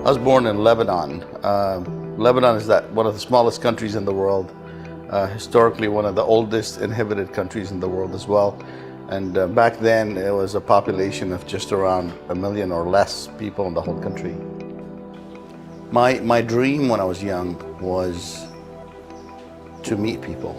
I was born in Lebanon. Lebanon is one of the smallest countries in the world. Historically, one of the oldest inhabited countries in the world as well. And back then, it was a population of just around 1 million or less people in the whole country. My dream when I was young was to meet people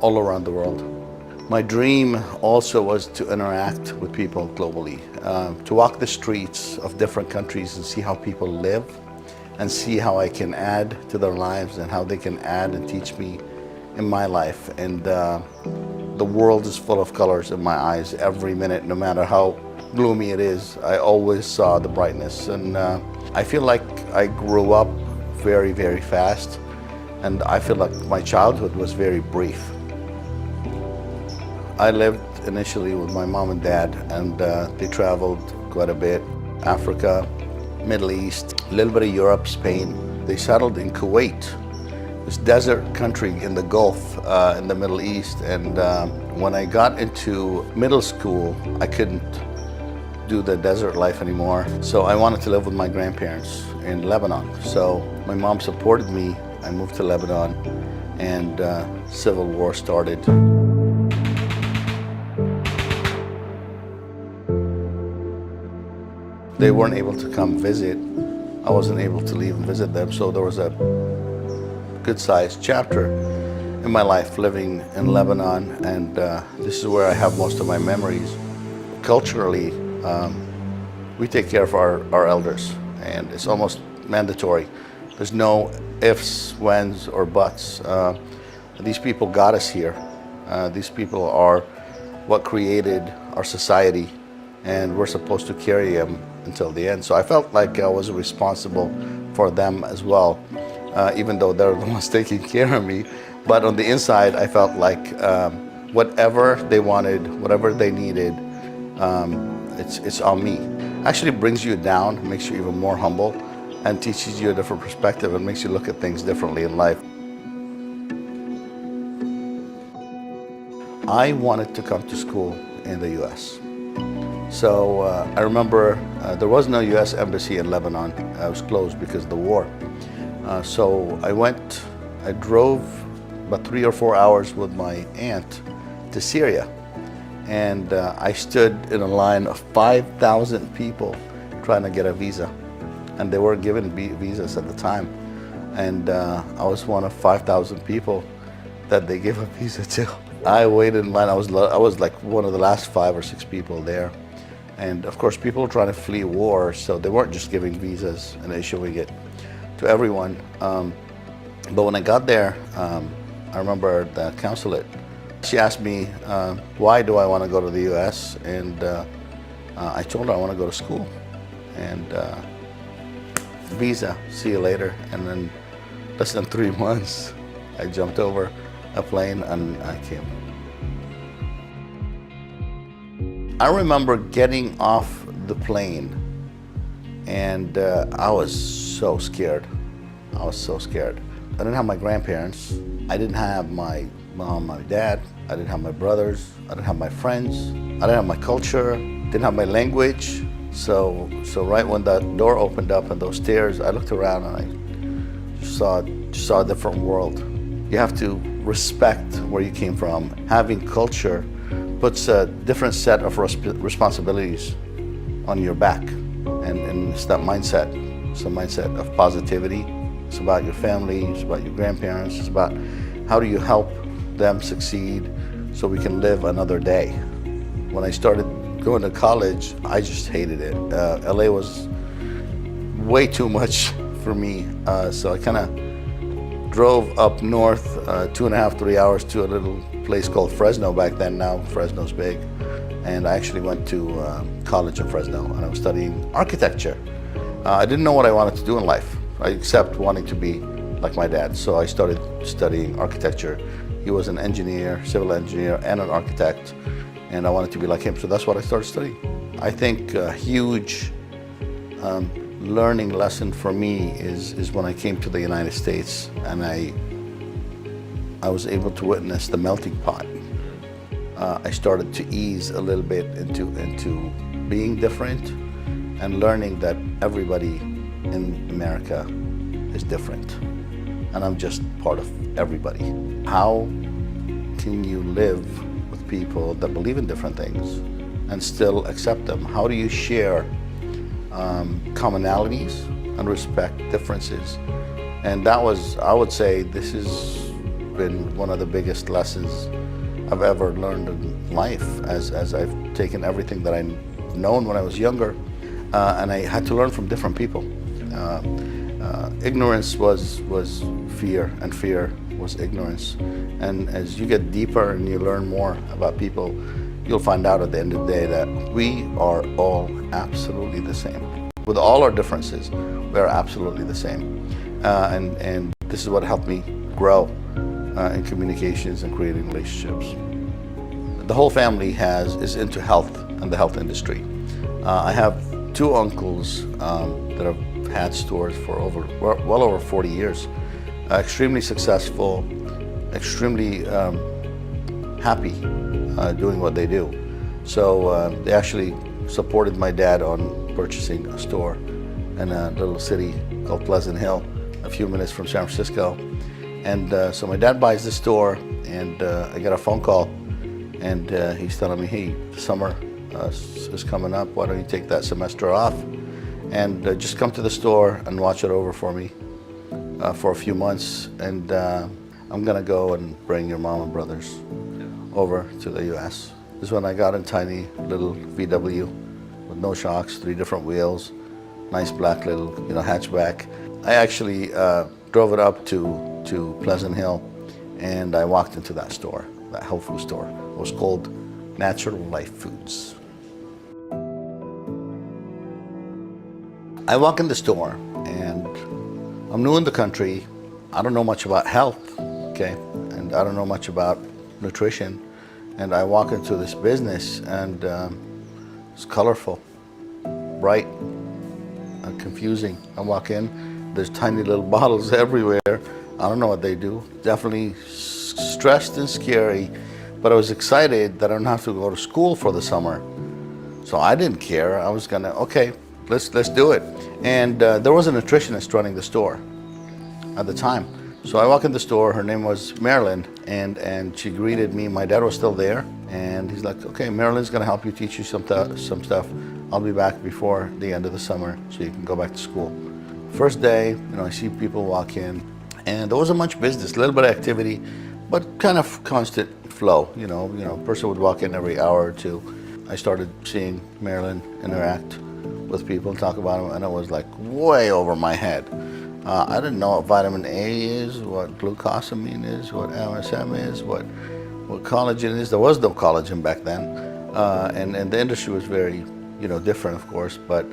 all around the world. My dream also was to interact with people globally, to walk the streets of different countries and see how people live and see how I can add to their lives and how they can add and teach me in my life. And the world is full of colors in my eyes every minute, no matter how gloomy it is. I always saw the brightness. And I feel like I grew up very, very fast. And I feel like my childhood was very brief. I lived initially with my mom and dad, and they traveled quite a bit. Africa, Middle East, a little bit of Europe, Spain. They settled in Kuwait, this desert country in the Gulf in the Middle East. And when I got into middle school, I couldn't do the desert life anymore. So I wanted to live with my grandparents in Lebanon. So my mom supported me. I moved to Lebanon, and civil war started. They weren't able to come visit. I wasn't able to leave and visit them, so there was a good-sized chapter in my life living in Lebanon, and this is where I have most of my memories. Culturally, we take care of our elders, and it's almost mandatory. There's no ifs, whens, or buts. These people got us here. These people are what created our society, and we're supposed to carry them until the end. So I felt like I was responsible for them as well, even though they're the ones taking care of me. But on the inside, I felt like whatever they wanted, whatever they needed, it's on me. Actually brings you down, makes you even more humble, and teaches you a different perspective and makes you look at things differently in life. I wanted to come to school in the U.S. So I remember there was no U.S. embassy in Lebanon. It was closed because of the war. So I drove about 3 or 4 hours with my aunt to Syria. And I stood in a line of 5,000 people trying to get a visa. And they weren't given visas at the time. And I was one of 5,000 people that they gave a visa to. I waited in line. I was like one of the last 5 or 6 people there. And of course, people were trying to flee war, so they weren't just giving visas and issuing it to everyone. But when I got there, I remember the consulate. She asked me, why do I want to go to the U.S.? And I told her I want to go to school. And visa, see you later. And then less than 3 months, I jumped over a plane and I came. I remember getting off the plane, and I was so scared. I was so scared. I didn't have my grandparents. I didn't have my mom, my dad. I didn't have my brothers. I didn't have my friends. I didn't have my culture. Didn't have my language. So right when that door opened up and those stairs, I looked around and I just saw a different world. You have to respect where you came from. Having culture puts a different set of responsibilities on your back. And it's that mindset. It's a mindset of positivity. It's about your family, it's about your grandparents, it's about how do you help them succeed so we can live another day. When I started going to college, I just hated it. LA was way too much for me. So I kind of drove up north 2.5, 3 hours to a little place called Fresno back then. Now Fresno's big. And I actually went to college in Fresno, and I was studying architecture. I didn't know what I wanted to do in life, except wanting to be like my dad. So I started studying architecture. He was an engineer, civil engineer, and an architect, and I wanted to be like him. So that's what I started studying. I think a huge learning lesson for me is when I came to the United States and I was able to witness the melting pot. I started to ease a little bit into being different, and learning that everybody in America is different, and I'm just part of everybody. How can you live with people that believe in different things and still accept them? How do you share commonalities and respect differences? And that was, I would say, this has been one of the biggest lessons I've ever learned in life, as I've taken everything that I've known when I was younger, and I had to learn from different people. Ignorance was fear, and fear was ignorance. And as you get deeper and you learn more about people, you'll find out at the end of the day that we are all absolutely the same. With all our differences, we are absolutely the same. And this is what helped me grow in communications and creating relationships. The whole family is into health and the health industry. I have two uncles that have had stores for well over 40 years. Extremely successful, extremely happy doing what they do. So they actually supported my dad on purchasing a store in a little city called Pleasant Hill, a few minutes from San Francisco. And so my dad buys the store, and I get a phone call, and he's telling me, hey, the summer is coming up, why don't you take that semester off and just come to the store and watch it over for me for a few months, and I'm gonna go and bring your mom and brothers over to the US. This is when I got a tiny little VW with no shocks, 3 different wheels, nice black little hatchback. I actually drove it up to Pleasant Hill, and I walked into that store, that health food store. It was called Natural Life Foods. I walk in the store, and I'm new in the country. I don't know much about health, okay? And I don't know much about nutrition. And I walk into this business, and it's colorful, bright, and confusing. I walk in, there's tiny little bottles everywhere. I don't know what they do. Definitely stressed and scary, but I was excited that I don't have to go to school for the summer. So I didn't care. I was gonna, okay, let's do it. And there was a nutritionist running the store at the time. So I walk in the store, her name was Marilyn, and she greeted me. My dad was still there, and he's like, okay, Marilyn's gonna help you, teach you some stuff. I'll be back before the end of the summer so you can go back to school. First day, I see people walk in, and there wasn't much business, a little bit of activity, but kind of constant flow. A person would walk in every hour or two. I started seeing Marilyn interact with people and talk about them, and it was like way over my head. I didn't know what vitamin A is, what glucosamine is, what MSM is, what collagen is. There was no collagen back then, and the industry was very, different, of course, but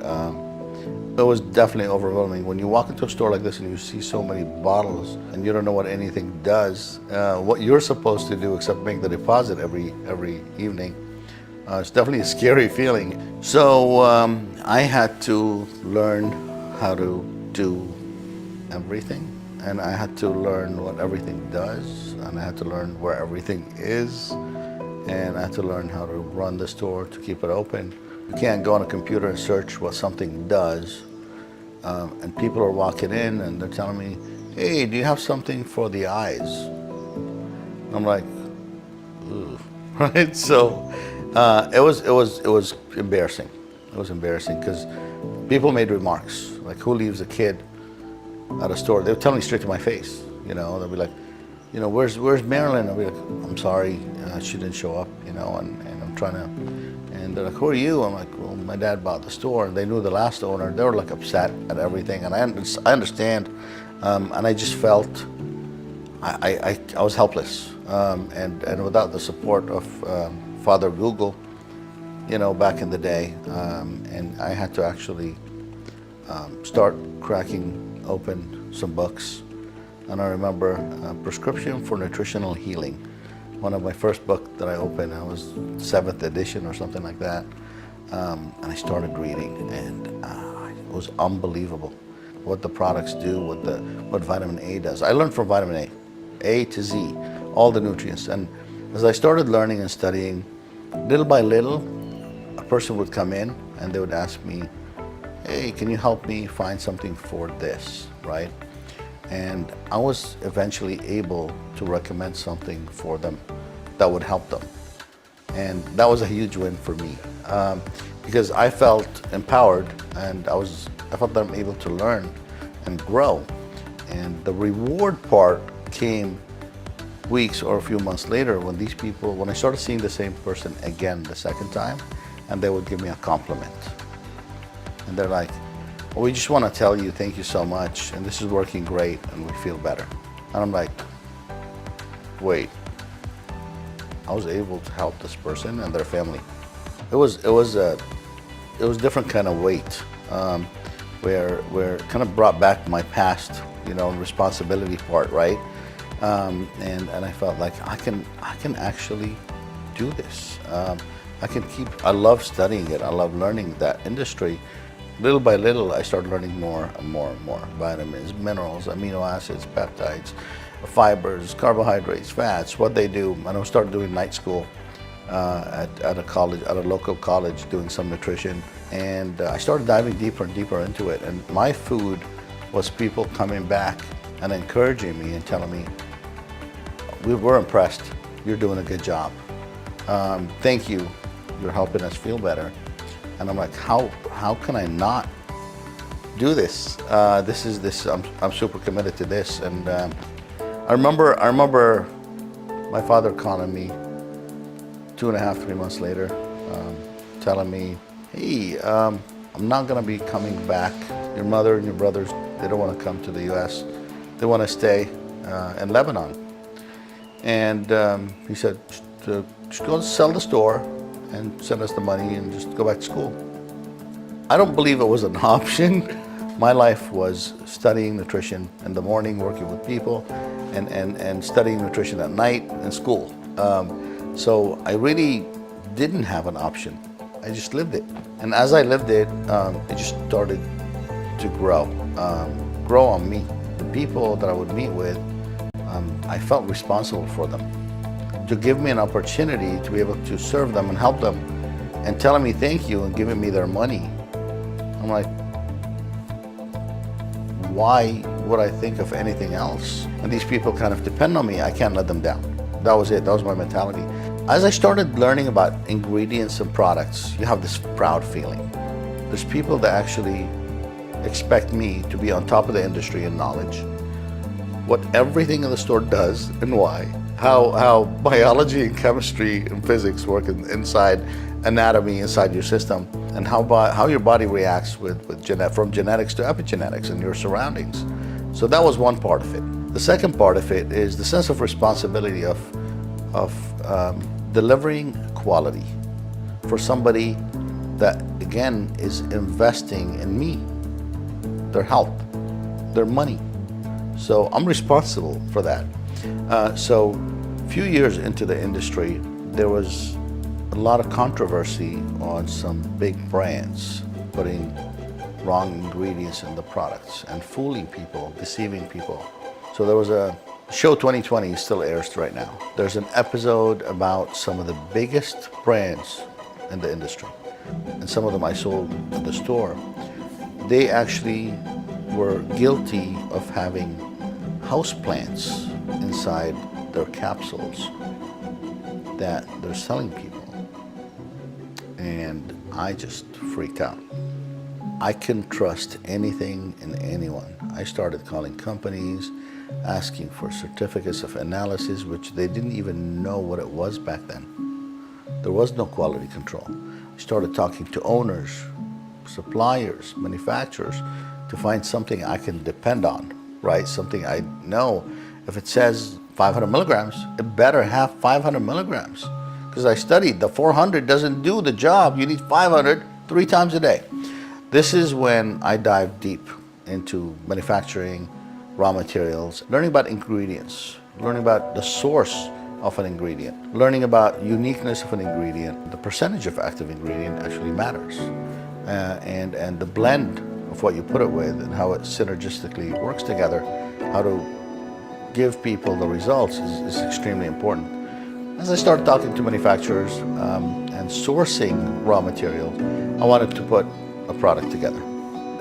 it was definitely overwhelming. When you walk into a store like this and you see so many bottles and you don't know what anything does, what you're supposed to do except make the deposit every evening, it's definitely a scary feeling. So I had to learn how to do everything, and I had to learn what everything does, and I had to learn where everything is, and I had to learn how to run the store to keep it open. You can't go on a computer and search what something does, and people are walking in and they're telling me, hey, do you have something for the eyes? I'm like, ooh, right? So it was embarrassing. It was embarrassing because people made remarks like, who leaves a kid at a store? They would tell me straight to my face. They'll be like, where's Marilyn? I'll be like, I'm sorry, she didn't show up. And I'm trying to. And they're like, who are you? I'm like, well, my dad bought the store, and they knew the last owner. They were like upset at everything, and I understand. And I just felt I was helpless, and without the support of Father Google, back in the day, and I had to actually start cracking open some books. And I remember Prescription for Nutritional Healing, one of my first books that I opened. I was 7th edition or something like that, and I started reading, and it was unbelievable what the products do, what vitamin A does. I learned from vitamin A to Z, all the nutrients. And as I started learning and studying, little by little, a person would come in and they would ask me, hey, can you help me find something for this, right? And I was eventually able to recommend something for them that would help them. And that was a huge win for me, because I felt empowered, and I felt that I'm able to learn and grow. And the reward part came weeks or a few months later when I started seeing the same person again the second time, and they would give me a compliment. And they're like, well, we just want to tell you thank you so much, and this is working great, and we feel better. And I'm like, wait, I was able to help this person and their family. It was a different kind of weight, where it kind of brought back my past, responsibility part, right? And I felt like I can actually do this. I love studying it. I love learning that industry. Little by little, I started learning more and more and more. Vitamins, minerals, amino acids, peptides, fibers, carbohydrates, fats, what they do. And I started doing night school at a local college, doing some nutrition. And I started diving deeper and deeper into it. And my food was people coming back and encouraging me and telling me, we're impressed. You're doing a good job. Thank you. You're helping us feel better. And I'm like, how can I not do this? I'm super committed to this. And I remember my father calling me 2.5, 3 months later, telling me, hey, I'm not gonna be coming back. Your mother and your brothers, they don't want to come to the US. They want to stay in Lebanon. And he said, just go sell the store and send us the money and just go back to school. I don't believe it was an option. My life was studying nutrition in the morning, working with people, and studying nutrition at night in school. So I really didn't have an option. I just lived it. And as I lived it, it just started to grow on me. The people that I would meet with, I felt responsible for them. To give me an opportunity to be able to serve them and help them, and telling me thank you and giving me their money. I'm like, why would I think of anything else? And these people kind of depend on me. I can't let them down. That was it. That was my mentality. As I started learning about ingredients and products, you have this proud feeling. There's people that actually expect me to be on top of the industry in knowledge, what everything in the store does and why, how biology and chemistry and physics work inside anatomy, inside your system, and how your body reacts from genetics to epigenetics and your surroundings. So that was one part of it. The second part of it is the sense of responsibility of delivering quality for somebody that, again, is investing in me, their health, their money. So I'm responsible for that. So a few years into the industry, there was a lot of controversy on some big brands putting wrong ingredients in the products and fooling people, deceiving people. So there was a show, 2020 still airs right now. There's an episode about some of the biggest brands in the industry, and some of them I sold at the store. They actually were guilty of having houseplants inside their capsules that they're selling people. And I just freaked out. I couldn't trust anything and anyone. I started calling companies, asking for certificates of analysis, which they didn't even know what it was back then. There was no quality control. I started talking to owners, suppliers, manufacturers, to find something I can depend on, right? Something I know, if it says 500 milligrams, it better have 500 milligrams. Because I studied, the 400 doesn't do the job. You need 500 3 times a day. This is when I dive deep into manufacturing, raw materials, learning about ingredients, learning about the source of an ingredient, learning about uniqueness of an ingredient. The percentage of active ingredient actually matters. And the blend of what you put it with and how it synergistically works together, how to give people the results is extremely important. As I started talking to manufacturers and sourcing raw materials, I wanted to put a product together.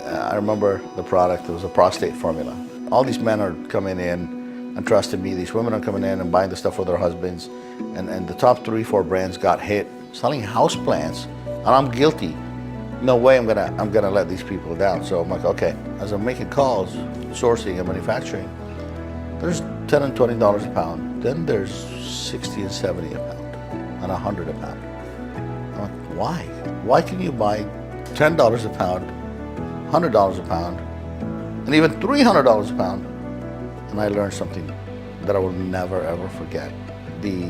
I remember the product, it was a prostate formula. All these men are coming in and trusting me. These women are coming in and buying the stuff for their husbands. And the top 3-4 brands got hit selling house plants, and I'm guilty. No way I'm gonna let these people down. So I'm like, okay, as I'm making calls, sourcing and manufacturing, there's $10 and $20 a pound. Then there's 60 and 70 a pound, and 100 a pound. I'm like, why? Why can you buy $10 a pound, $100 a pound, and even $300 a pound? And I learned something that I will never ever forget. The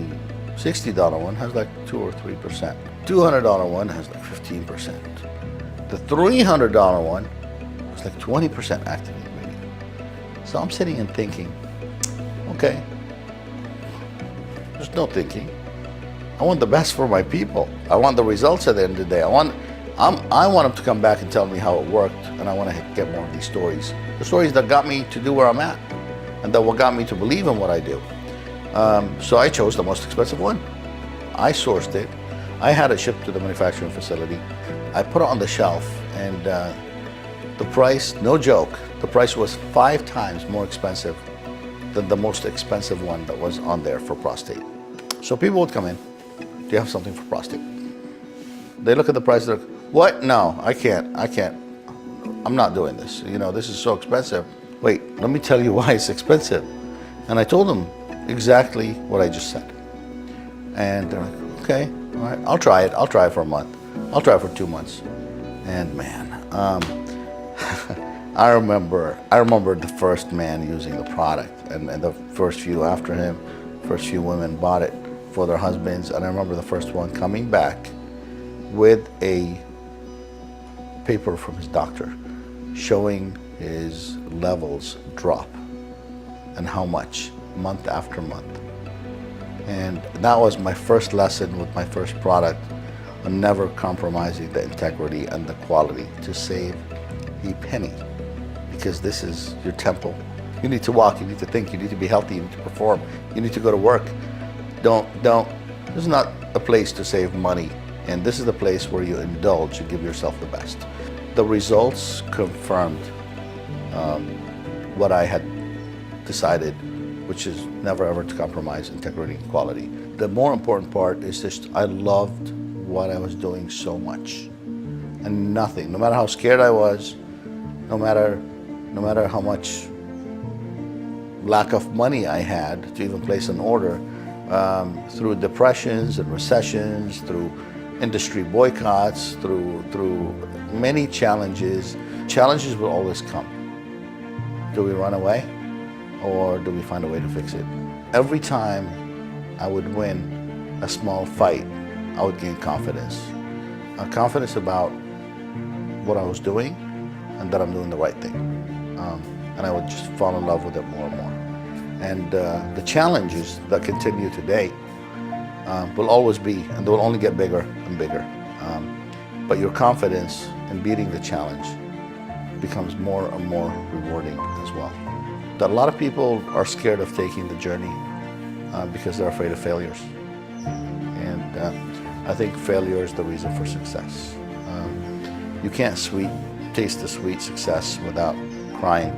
$60 one has like 2 or 3%. $200 one has like 15%. The $300 one was like 20% active ingredient. So I'm sitting and thinking, okay, there's no thinking. I want the best for my people. I want the results at the end of the day. I want them to come back and tell me how it worked, and I want to get more of these stories. The stories that got me to do where I'm at, and that what got me to believe in what I do. So I chose the most expensive one. I sourced it. I had it shipped to the manufacturing facility. I put it on the shelf, and the price, no joke, the price was 5 times more expensive than the most expensive one that was on there for prostate. So people would come in, do you have something for prostate? They look at the price, they're like, what? No, I can't. I'm not doing this. You know, this is so expensive. Wait, let me tell you why it's expensive. And I told them exactly what I just said. And they're like, okay, all right, I'll try it. I'll try it for a month. I'll try it for 2 months. And man, I remember the first man using the product, and the first few after him, first few women bought it for their husbands. And I remember the first one coming back with a paper from his doctor showing his levels drop and how much month after month. And that was my first lesson with my first product on never compromising the integrity and the quality to save a penny, because this is your temple. You need to walk, you need to think, you need to be healthy, you need to perform, you need to go to work. This is not a place to save money, and this is the place where you indulge, you give yourself the best. The results confirmed what I had decided, which is never ever to compromise integrity and quality. The more important part is just I loved what I was doing so much, and nothing, no matter how scared I was, no matter how much lack of money I had to even place an order, through depressions and recessions, through industry boycotts, through many challenges. Challenges will always come. Do we run away, or do we find a way to fix it? Every time I would win a small fight, I would gain confidence. Confidence about what I was doing and that I'm doing the right thing. And I would just fall in love with it more and more. And the challenges that continue today will always be, and they'll only get bigger and bigger. But your confidence in beating the challenge becomes more and more rewarding as well. That a lot of people are scared of taking the journey because they're afraid of failures. And I think failure is the reason for success. You can't taste the sweet success without crying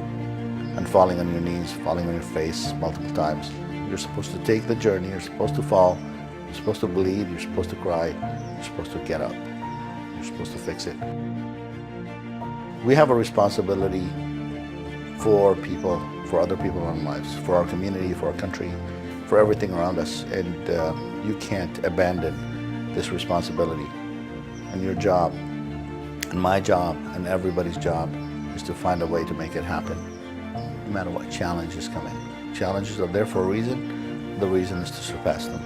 and falling on your knees, falling on your face multiple times. You're supposed to take the journey, you're supposed to fall, you're supposed to bleed, you're supposed to cry, you're supposed to get up, you're supposed to fix it. We have a responsibility for people, for other people in our lives, for our community, for our country, for everything around us. And you can't abandon this responsibility. And your job, and my job, and everybody's job is to find a way to make it happen, no matter what challenges come in. Challenges are there for a reason. The reason is to surpass them.